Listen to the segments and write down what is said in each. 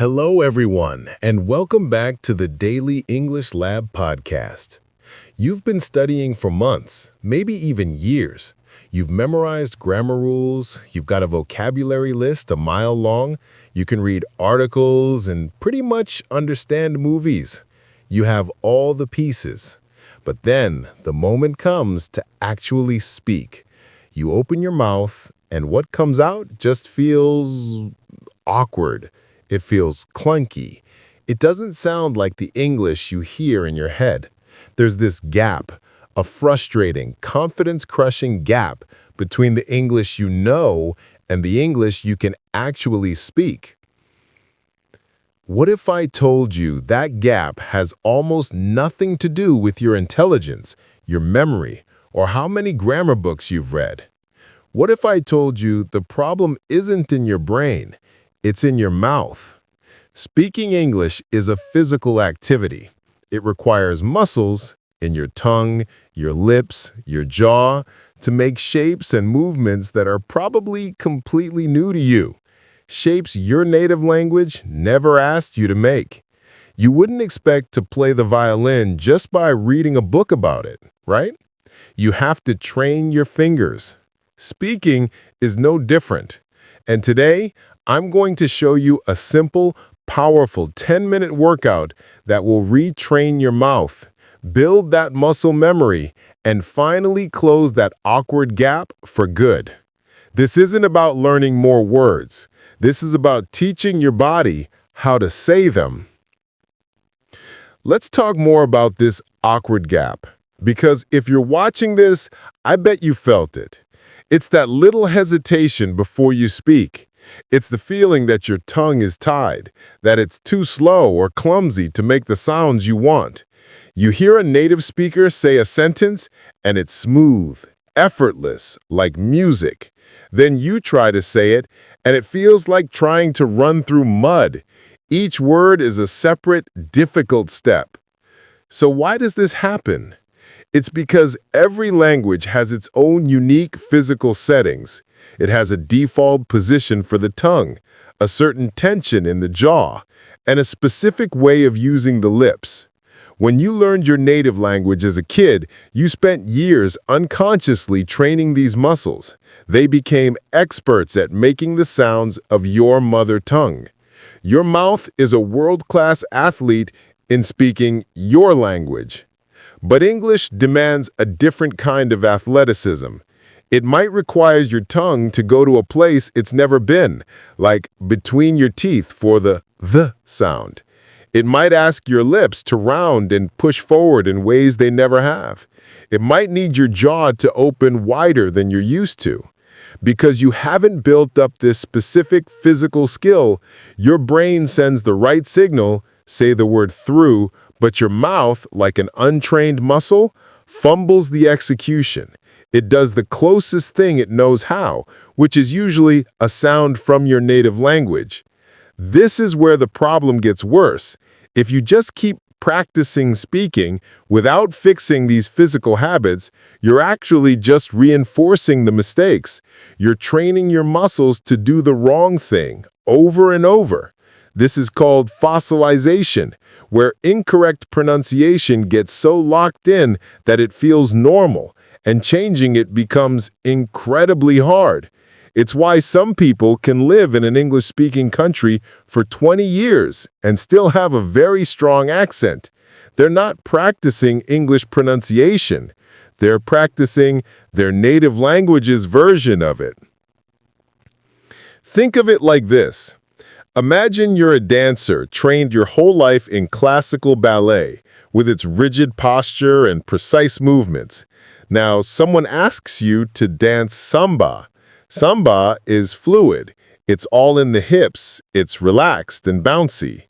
Hello, everyone, and welcome back to the Daily English Lab podcast. You've been studying for months, maybe even years. You've memorized grammar rules, you've got a vocabulary list a mile long, you can read articles and pretty much understand movies. You have all the pieces. But then the moment comes to actually speak. You open your mouth, and what comes out just feels awkward. It feels clunky. It doesn't sound like the English you hear in your head. There's this gap, a frustrating, confidence-crushing gap between the English you know and the English you can actually speak. What if I told you that gap has almost nothing to do with your intelligence, your memory, or how many grammar books you've read? What if I told you the problem isn't in your brain? It's in your mouth. Speaking English is a physical activity. It requires muscles in your tongue, your lips, your jaw to make shapes and movements that are probably completely new to you. Shapes your native language never asked you to make. You wouldn't expect to play the violin just by reading a book about it, right? You have to train your fingers. Speaking is no different. And today, I'm going to show you a simple, powerful 10-minute workout that will retrain your mouth, build that muscle memory, and finally close that awkward gap for good. This isn't about learning more words. This is about teaching your body how to say them. Let's talk more about this awkward gap, because if you're watching this, I bet you felt it. It's that little hesitation before you speak. It's the feeling that your tongue is tied, that it's too slow or clumsy to make the sounds you want. You hear a native speaker say a sentence, and it's smooth, effortless, like music. Then you try to say it, and it feels like trying to run through mud. Each word is a separate, difficult step. So why does this happen? It's because every language has its own unique physical settings. It has a default position for the tongue, a certain tension in the jaw, and a specific way of using the lips. When you learned your native language as a kid, you spent years unconsciously training these muscles. They became experts at making the sounds of your mother tongue. Your mouth is a world-class athlete in speaking your language. But English demands a different kind of athleticism. It might require your tongue to go to a place it's never been, like between your teeth for the "th" sound. It might ask your lips to round and push forward in ways they never have. It might need your jaw to open wider than you're used to. Because you haven't built up this specific physical skill, your brain sends the right signal, say the word through, but your mouth, like an untrained muscle, fumbles the execution. It does the closest thing it knows how, which is usually a sound from your native language. This is where the problem gets worse. If you just keep practicing speaking without fixing these physical habits, you're actually just reinforcing the mistakes. You're training your muscles to do the wrong thing over and over. This is called fossilization, where incorrect pronunciation gets so locked in that it feels normal, and changing it becomes incredibly hard. It's why some people can live in an English-speaking country for 20 years and still have a very strong accent. They're not practicing English pronunciation. They're practicing their native language's version of it. Think of it like this. Imagine you're a dancer trained your whole life in classical ballet, with its rigid posture and precise movements. Now, someone asks you to dance samba. Samba is fluid. It's all in the hips. It's relaxed and bouncy.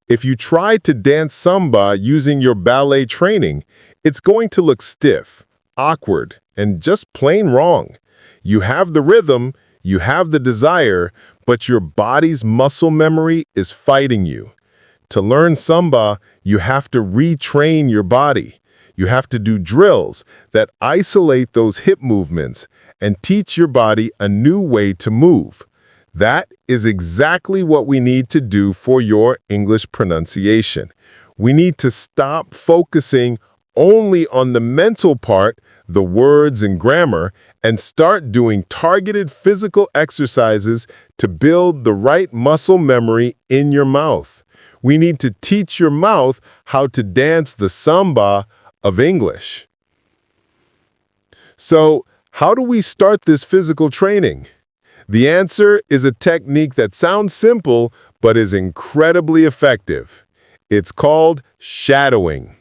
If you try to dance samba using your ballet training, it's going to look stiff, awkward, and just plain wrong. You have the rhythm, you have the desire, but your body's muscle memory is fighting you. To learn samba, you have to retrain your body. You have to do drills that isolate those hip movements and teach your body a new way to move. That is exactly what we need to do for your English pronunciation. We need to stop focusing only on the mental part, the words and grammar, and start doing targeted physical exercises to build the right muscle memory in your mouth. We need to teach your mouth how to dance the samba of English. So, how do we start this physical training? The answer is a technique that sounds simple but is incredibly effective. It's called shadowing.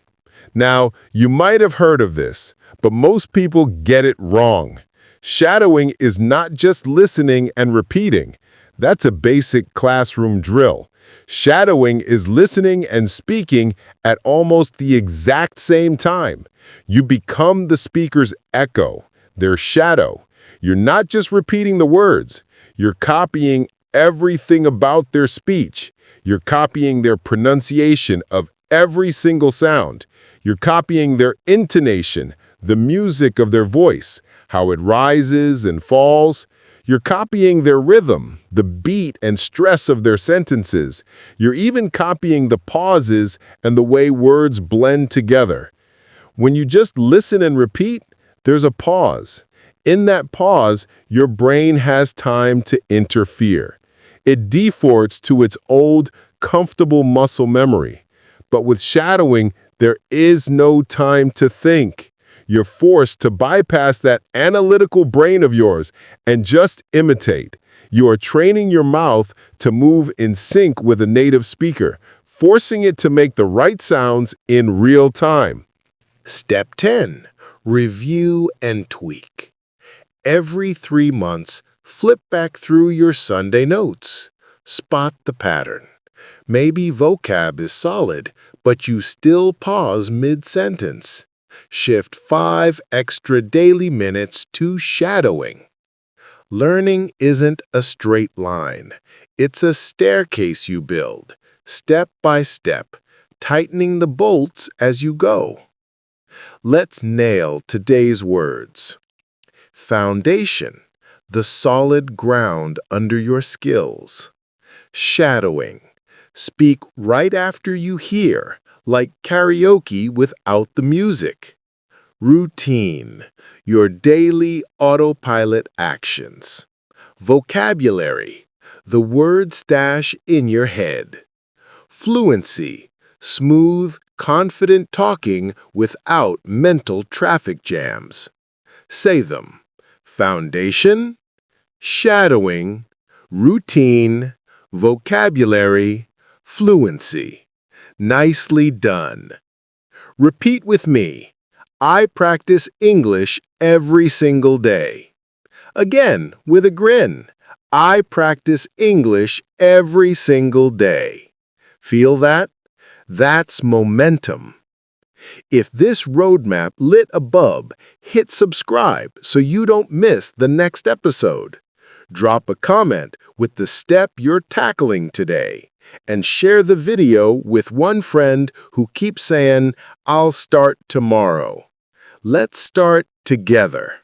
Now, you might have heard of this, but most people get it wrong. Shadowing is not just listening and repeating. That's a basic classroom drill. Shadowing is listening and speaking at almost the exact same time. You become the speaker's echo, their shadow. You're not just repeating the words. You're copying everything about their speech. You're copying their pronunciation of every single sound. You're copying their intonation, the music of their voice, how it rises and falls. You're copying their rhythm, the beat and stress of their sentences. You're even copying the pauses and the way words blend together. When you just listen and repeat, there's a pause. In that pause, your brain has time to interfere. It defaults to its old, comfortable muscle memory. But with shadowing, there is no time to think. You're forced to bypass that analytical brain of yours and just imitate. You are training your mouth to move in sync with a native speaker, forcing it to make the right sounds in real time. Step 10. Review and tweak. Every 3 months, flip back through your Sunday notes. Spot the pattern. Maybe vocab is solid, but you still pause mid-sentence. Shift 5 extra daily minutes to shadowing. Learning isn't a straight line. It's a staircase you build, step by step, tightening the bolts as you go. Let's nail today's words. Foundation, the solid ground under your skills. Shadowing, speak right after you hear, like karaoke without the music. Routine, your daily autopilot actions. Vocabulary, the word stash in your head. Fluency, smooth, confident talking without mental traffic jams. Say them. Foundation, shadowing, routine, vocabulary, fluency. Nicely done. Repeat with me. I practice English every single day. Again, with a grin. I practice English every single day. Feel that? That's momentum. If this roadmap lit a bulb, hit subscribe so you don't miss the next episode. Drop a comment with the step you're tackling today, and share the video with one friend who keeps saying, "I'll start tomorrow." Let's start together.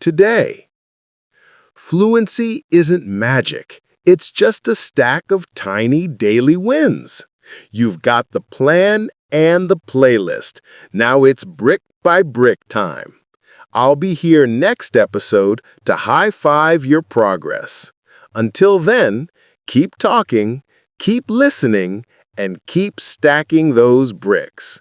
Today. Fluency isn't magic. It's just a stack of tiny daily wins. You've got the plan and the playlist. Now it's brick by brick time. I'll be here next episode to high-five your progress. Until then, keep talking, keep listening, and keep stacking those bricks.